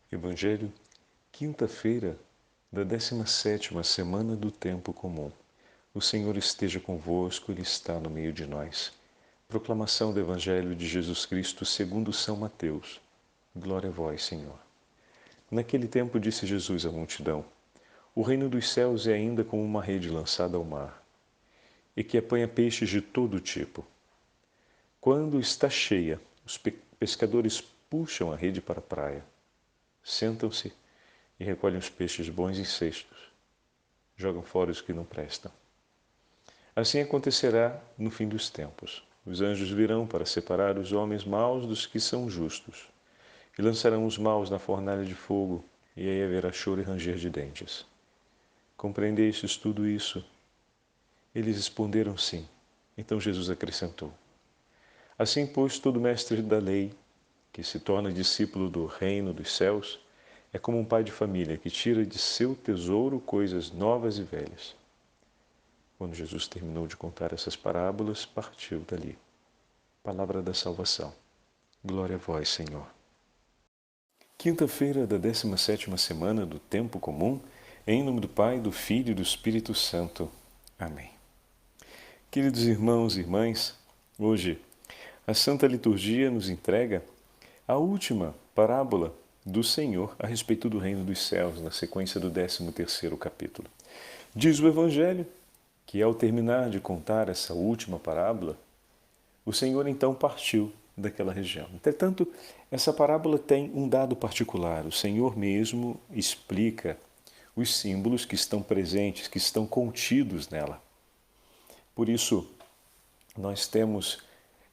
Evangelho, quinta-feira da 17ª semana do Tempo Comum. O Senhor esteja convosco, Ele está no meio de nós. Proclamação do Evangelho de Jesus Cristo segundo São Mateus. Glória a vós, Senhor. Naquele tempo disse Jesus à multidão: O reino dos céus é ainda como uma rede lançada ao mar, e que apanha peixes de todo tipo. Quando está cheia, os pescadores puxam a rede para a praia. Sentam-se e recolhem os peixes bons em cestos. Jogam fora os que não prestam. Assim acontecerá no fim dos tempos. Os anjos virão para separar os homens maus dos que são justos, e lançarão os maus na fornalha de fogo, e aí haverá choro e ranger de dentes. Compreendestes tudo isso? Eles responderam sim. Então Jesus acrescentou: Assim, pois, todo mestre da lei, que se torna discípulo do reino dos céus, é como um pai de família que tira de seu tesouro coisas novas e velhas. Quando Jesus terminou de contar essas parábolas, partiu dali. Palavra da salvação. Glória a vós, Senhor. Quinta-feira da 17ª semana do Tempo Comum, em nome do Pai, do Filho e do Espírito Santo. Amém. Queridos irmãos e irmãs, hoje a Santa Liturgia nos entrega a última parábola do Senhor a respeito do reino dos céus, na sequência do 13º capítulo. Diz o Evangelho que, ao terminar de contar essa última parábola, o Senhor então partiu daquela região. Entretanto, essa parábola tem um dado particular. O Senhor mesmo explica os símbolos que estão presentes, que estão contidos nela. Por isso, nós temos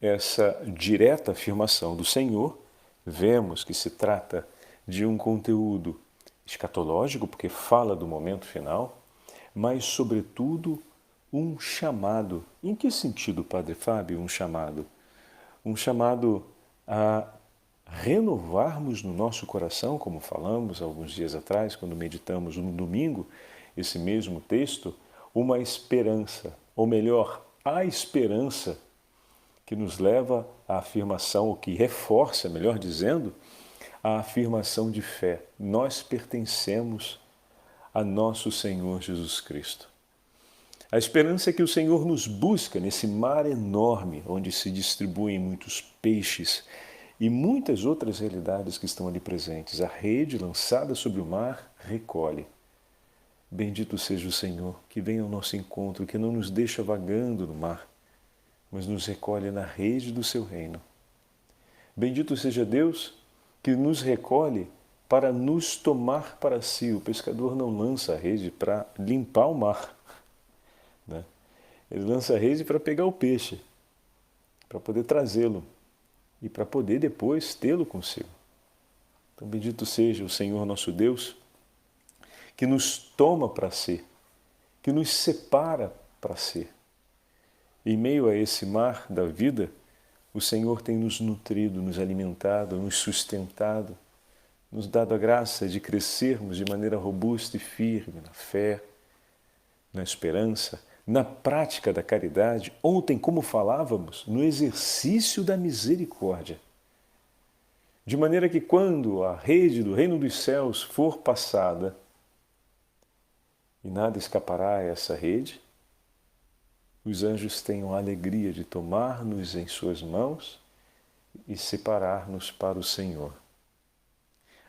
essa direta afirmação do Senhor. Vemos que se trata de um conteúdo escatológico, porque fala do momento final, mas, sobretudo, um chamado. Em que sentido, Padre Fábio, um chamado? Um chamado a renovarmos no nosso coração, como falamos alguns dias atrás, quando meditamos no domingo, esse mesmo texto, uma esperança, ou melhor, a esperança que nos leva à afirmação, ou que reforça, melhor dizendo, a afirmação de fé. Nós pertencemos a nosso Senhor Jesus Cristo. A esperança é que o Senhor nos busca nesse mar enorme, onde se distribuem muitos peixes e muitas outras realidades que estão ali presentes. A rede lançada sobre o mar recolhe. Bendito seja o Senhor, que vem ao nosso encontro, que não nos deixa vagando no mar, mas nos recolhe na rede do seu reino. Bendito seja Deus, que nos recolhe para nos tomar para si. O pescador não lança a rede para limpar o mar, né? Ele lança a rede para pegar o peixe, para poder trazê-lo e para poder depois tê-lo consigo. Então, bendito seja o Senhor nosso Deus, que nos toma para si, que nos separa para si. Em meio a esse mar da vida, o Senhor tem nos nutrido, nos alimentado, nos sustentado, nos dado a graça de crescermos de maneira robusta e firme na fé, na esperança, na prática da caridade. Ontem, como falávamos, no exercício da misericórdia. De maneira que quando a rede do reino dos céus for passada, e nada escapará a essa rede, os anjos tenham a alegria de tomar-nos em suas mãos e separar-nos para o Senhor.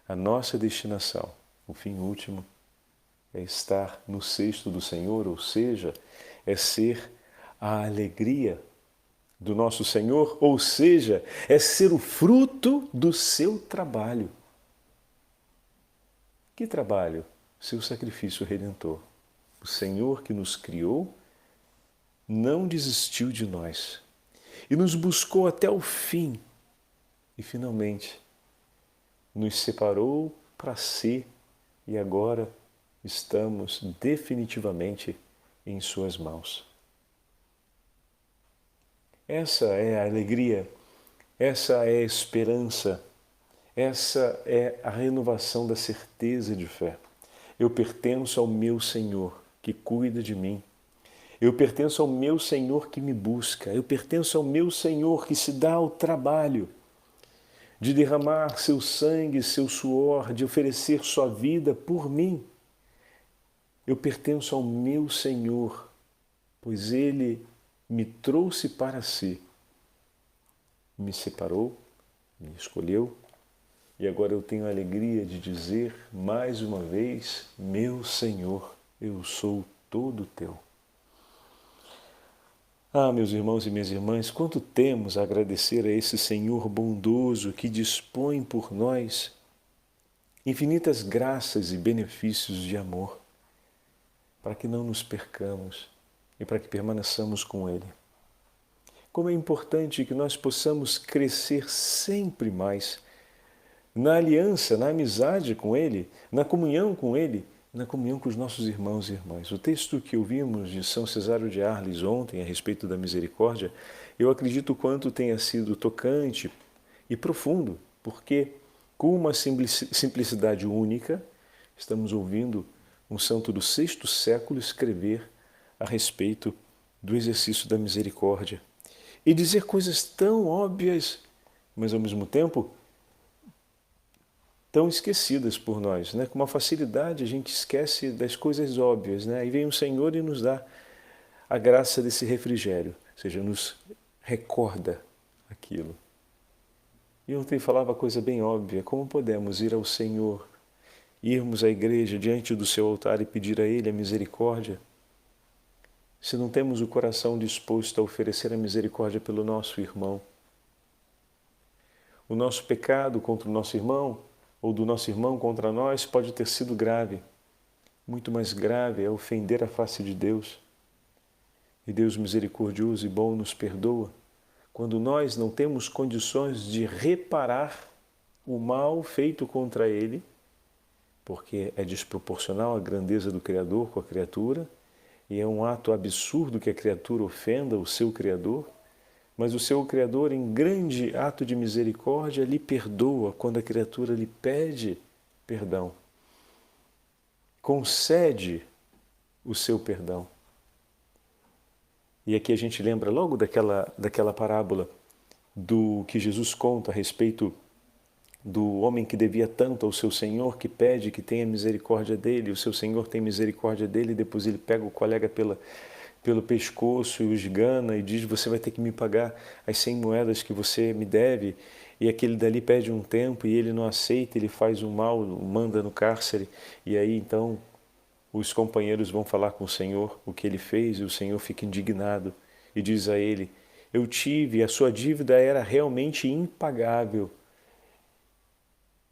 A nossa destinação, o fim último, é estar no cesto do Senhor, ou seja, é ser a alegria do nosso Senhor, ou seja, é ser o fruto do seu trabalho. Que trabalho? Seu sacrifício redentor. O Senhor que nos criou não desistiu de nós e nos buscou até o fim e finalmente nos separou para si e agora estamos definitivamente em suas mãos. Essa é a alegria, essa é a esperança, essa é a renovação da certeza de fé. Eu pertenço ao meu Senhor que cuida de mim. Eu pertenço ao meu Senhor que me busca. Eu pertenço ao meu Senhor que se dá ao trabalho de derramar seu sangue, seu suor, de oferecer sua vida por mim. Eu pertenço ao meu Senhor, pois Ele me trouxe para si, me separou, me escolheu, e agora eu tenho a alegria de dizer mais uma vez: meu Senhor, eu sou todo teu. Ah, meus irmãos e minhas irmãs, quanto temos a agradecer a esse Senhor bondoso que dispõe por nós infinitas graças e benefícios de amor, para que não nos percamos e para que permaneçamos com Ele. Como é importante que nós possamos crescer sempre mais na aliança, na amizade com Ele, na comunhão com Ele, na comunhão com os nossos irmãos e irmãs. O texto que ouvimos de São Cesário de Arles ontem a respeito da misericórdia, eu acredito quanto tenha sido tocante e profundo, porque com uma simplicidade única, estamos ouvindo um santo do sexto século escrever a respeito do exercício da misericórdia e dizer coisas tão óbvias, mas ao mesmo tempo tão esquecidas por nós, né? Com uma facilidade a gente esquece das coisas óbvias, né? Aí vem o Senhor e nos dá a graça desse refrigério, ou seja, nos recorda aquilo. E ontem falava coisa bem óbvia: como podemos ir ao Senhor, irmos à igreja diante do seu altar e pedir a Ele a misericórdia, se não temos o coração disposto a oferecer a misericórdia pelo nosso irmão? O nosso pecado contra o nosso irmão, ou do nosso irmão contra nós, pode ter sido grave. Muito mais grave é ofender a face de Deus. E Deus misericordioso e bom nos perdoa quando nós não temos condições de reparar o mal feito contra Ele, porque é desproporcional a grandeza do Criador com a criatura, e é um ato absurdo que a criatura ofenda o seu Criador, mas o seu Criador, em grande ato de misericórdia, lhe perdoa quando a criatura lhe pede perdão. Concede o seu perdão. E aqui a gente lembra logo daquela parábola do que Jesus conta a respeito do homem que devia tanto ao seu Senhor, que pede que tenha misericórdia dele, o seu Senhor tem misericórdia dele, e depois ele pega o colega pelo pescoço e o esgana e diz: você vai ter que me pagar as 100 moedas que você me deve. E aquele dali pede um tempo e ele não aceita, ele faz o mal, o manda no cárcere. E aí então os companheiros vão falar com o Senhor o que ele fez, e o Senhor fica indignado e diz a ele: eu tive, a sua dívida era realmente impagável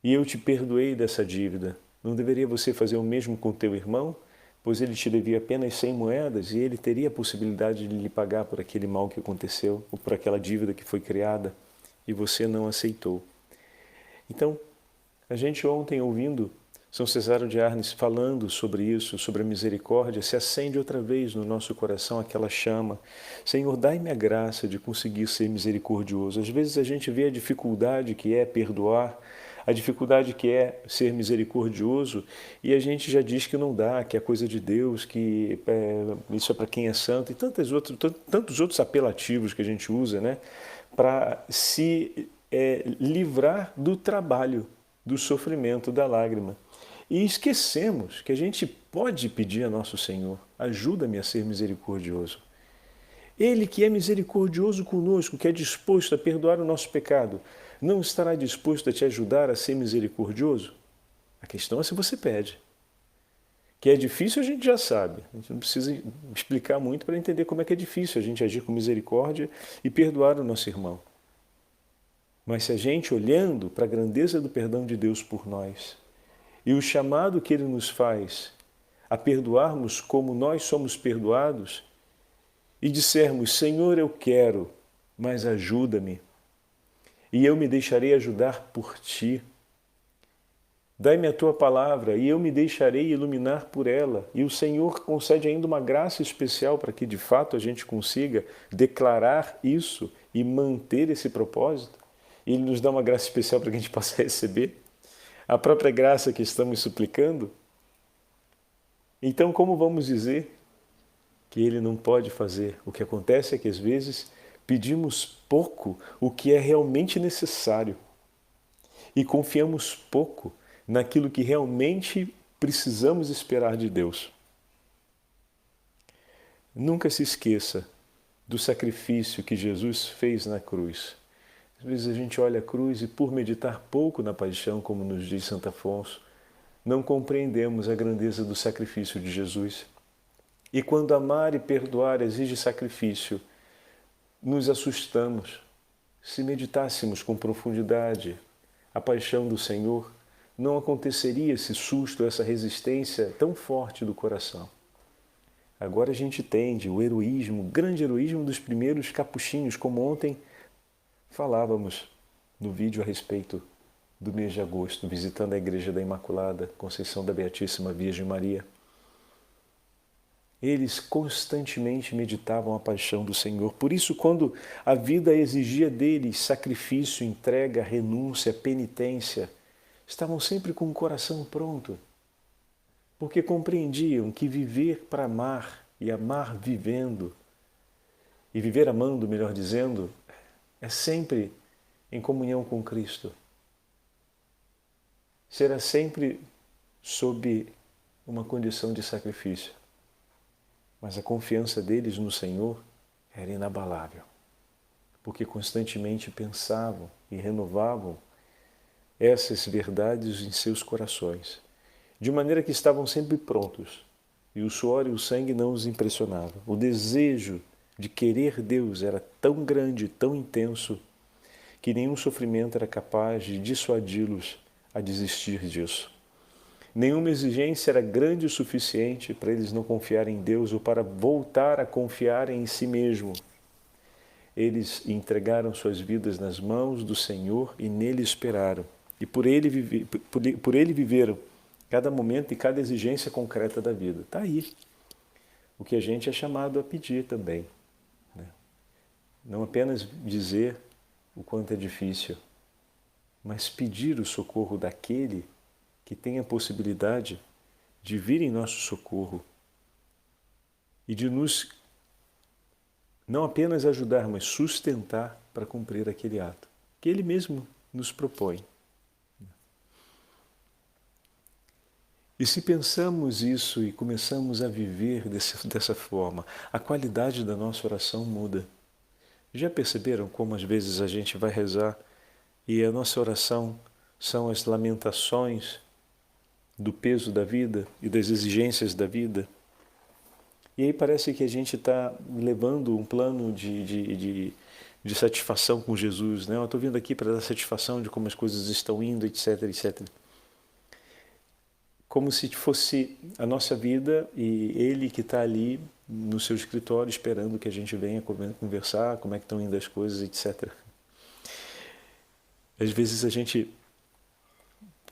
e eu te perdoei dessa dívida. Não deveria você fazer o mesmo com teu irmão? Pois ele te devia apenas 100 moedas e ele teria a possibilidade de lhe pagar por aquele mal que aconteceu ou por aquela dívida que foi criada e você não aceitou. Então, a gente ontem ouvindo São Cesário de Arles falando sobre isso, sobre a misericórdia, se acende outra vez no nosso coração aquela chama. Senhor, dai-me a graça de conseguir ser misericordioso. Às vezes a gente vê a dificuldade que é perdoar, a dificuldade que é ser misericordioso, e a gente já diz que não dá, que é coisa de Deus, que isso é para quem é santo, e tantos outros apelativos que a gente usa, né, para se livrar do trabalho, do sofrimento, da lágrima. E esquecemos que a gente pode pedir a nosso Senhor: ajuda-me a ser misericordioso. Ele que é misericordioso conosco, que é disposto a perdoar o nosso pecado, não estará disposto a te ajudar a ser misericordioso? A questão é se você pede. Que é difícil a gente já sabe. A gente não precisa explicar muito para entender como é que é difícil a gente agir com misericórdia e perdoar o nosso irmão. Mas se a gente, olhando para a grandeza do perdão de Deus por nós e o chamado que Ele nos faz a perdoarmos como nós somos perdoados, e dissermos: Senhor, eu quero, mas ajuda-me, e eu me deixarei ajudar por Ti. Dai-me a Tua palavra e eu me deixarei iluminar por ela. E o Senhor concede ainda uma graça especial para que de fato a gente consiga declarar isso e manter esse propósito. E Ele nos dá uma graça especial para que a gente possa receber a própria graça que estamos suplicando. Então, como vamos dizer que Ele não pode fazer? O que acontece é que às vezes pedimos pouco o que é realmente necessário. e confiamos pouco naquilo que realmente precisamos esperar de Deus. Nunca se esqueça do sacrifício que Jesus fez na cruz. Às vezes a gente olha a cruz e, por meditar pouco na paixão, como nos diz Santo Afonso, não compreendemos a grandeza do sacrifício de Jesus. E quando amar e perdoar exige sacrifício, nos assustamos. Se meditássemos com profundidade a paixão do Senhor, não aconteceria esse susto, essa resistência tão forte do coração. Agora a gente entende o heroísmo, o grande heroísmo dos primeiros capuchinhos, como ontem falávamos no vídeo a respeito do mês de agosto, visitando a Igreja da Imaculada Conceição da Beatíssima Virgem Maria. Eles constantemente meditavam a paixão do Senhor. Por isso, quando a vida exigia deles sacrifício, entrega, renúncia, penitência, estavam sempre com o coração pronto, porque compreendiam que viver para amar e amar vivendo, e viver amando, melhor dizendo, é sempre em comunhão com Cristo. Será sempre sob uma condição de sacrifício. Mas a confiança deles no Senhor era inabalável, porque constantemente pensavam e renovavam essas verdades em seus corações, de maneira que estavam sempre prontos, e o suor e o sangue não os impressionavam. O desejo de querer Deus era tão grande, tão intenso, que nenhum sofrimento era capaz de dissuadi-los a desistir disso. Nenhuma exigência era grande o suficiente para eles não confiarem em Deus ou para voltar a confiar em si mesmo. Eles entregaram suas vidas nas mãos do Senhor e nele esperaram. E por ele viveram cada momento e cada exigência concreta da vida. Está aí o que a gente é chamado a pedir também, né? Não apenas dizer o quanto é difícil, mas pedir o socorro daquele que tem a possibilidade de vir em nosso socorro e de nos não apenas ajudar, mas sustentar para cumprir aquele ato que Ele mesmo nos propõe. E se pensamos isso e começamos a viver dessa forma, a qualidade da nossa oração muda. Já perceberam como às vezes a gente vai rezar e a nossa oração são as lamentações do peso da vida e das exigências da vida? E aí parece que a gente está levando um plano de satisfação com Jesus, né? Eu estou vindo aqui para dar satisfação de como as coisas estão indo, etc, etc. Como se fosse a nossa vida e Ele que está ali no seu escritório esperando que a gente venha conversar, como é que estão indo as coisas, etc. Às vezes a gente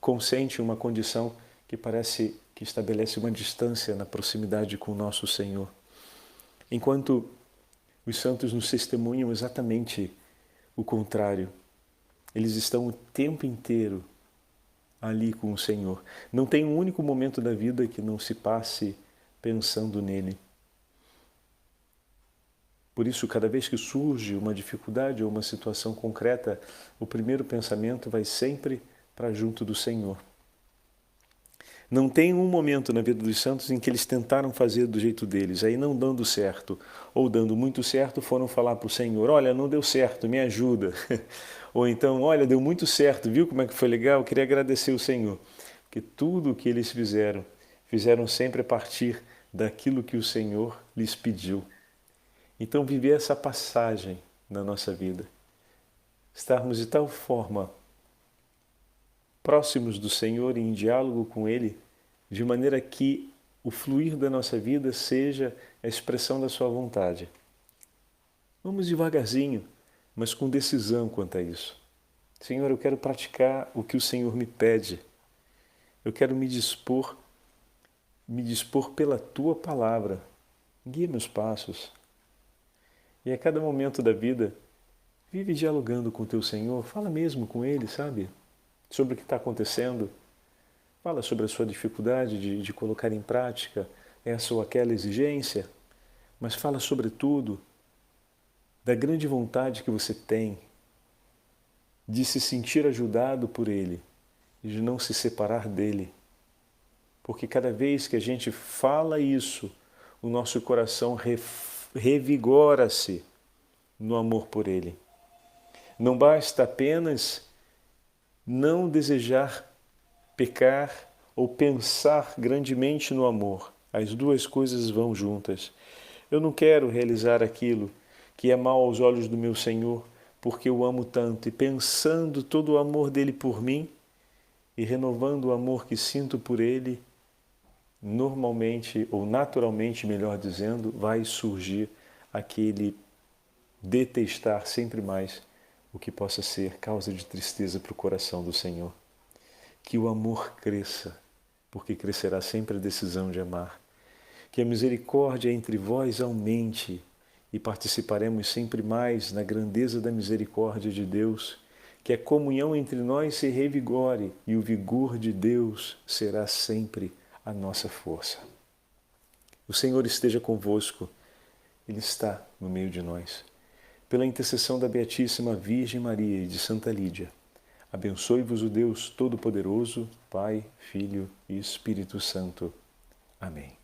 consente uma condição que parece que estabelece uma distância na proximidade com o nosso Senhor. Enquanto os santos nos testemunham exatamente o contrário. Eles estão o tempo inteiro ali com o Senhor. Não tem um único momento da vida que não se passe pensando nele. Por isso, cada vez que surge uma dificuldade ou uma situação concreta, o primeiro pensamento vai sempre para junto do Senhor. Não tem um momento na vida dos santos em que eles tentaram fazer do jeito deles, aí não dando certo, ou dando muito certo, foram falar para o Senhor, olha, não deu certo, me ajuda. Ou então, olha, deu muito certo, viu como é que foi legal? Eu queria agradecer o Senhor. Porque tudo o que eles fizeram sempre a partir daquilo que o Senhor lhes pediu. Então, viver essa passagem na nossa vida, estarmos de tal forma próximos do Senhor e em diálogo com Ele, de maneira que o fluir da nossa vida seja a expressão da sua vontade. Vamos devagarzinho, mas com decisão quanto a isso. Senhor, eu quero praticar o que o Senhor me pede. Eu quero me dispor pela Tua Palavra. Guia meus passos. E a cada momento da vida, vive dialogando com o Teu Senhor, fala mesmo com Ele, sabe? Sobre o que está acontecendo, fala sobre a sua dificuldade de colocar em prática essa ou aquela exigência, mas fala sobretudo da grande vontade que você tem de se sentir ajudado por Ele e de não se separar dele. Porque cada vez que a gente fala isso, o nosso coração revigora-se no amor por Ele. Não basta apenas não desejar pecar ou pensar grandemente no amor. As duas coisas vão juntas. Eu não quero realizar aquilo que é mal aos olhos do meu Senhor, porque eu amo tanto, e pensando todo o amor dele por mim e renovando o amor que sinto por ele, normalmente, ou naturalmente, melhor dizendo, vai surgir aquele detestar sempre mais o que possa ser causa de tristeza para o coração do Senhor. Que o amor cresça, porque crescerá sempre a decisão de amar. Que a misericórdia entre vós aumente e participaremos sempre mais na grandeza da misericórdia de Deus. Que a comunhão entre nós se revigore e o vigor de Deus será sempre a nossa força. O Senhor esteja convosco, Ele está no meio de nós. Pela intercessão da Beatíssima Virgem Maria e de Santa Lídia, abençoe-vos o Deus Todo-Poderoso, Pai, Filho e Espírito Santo. Amém.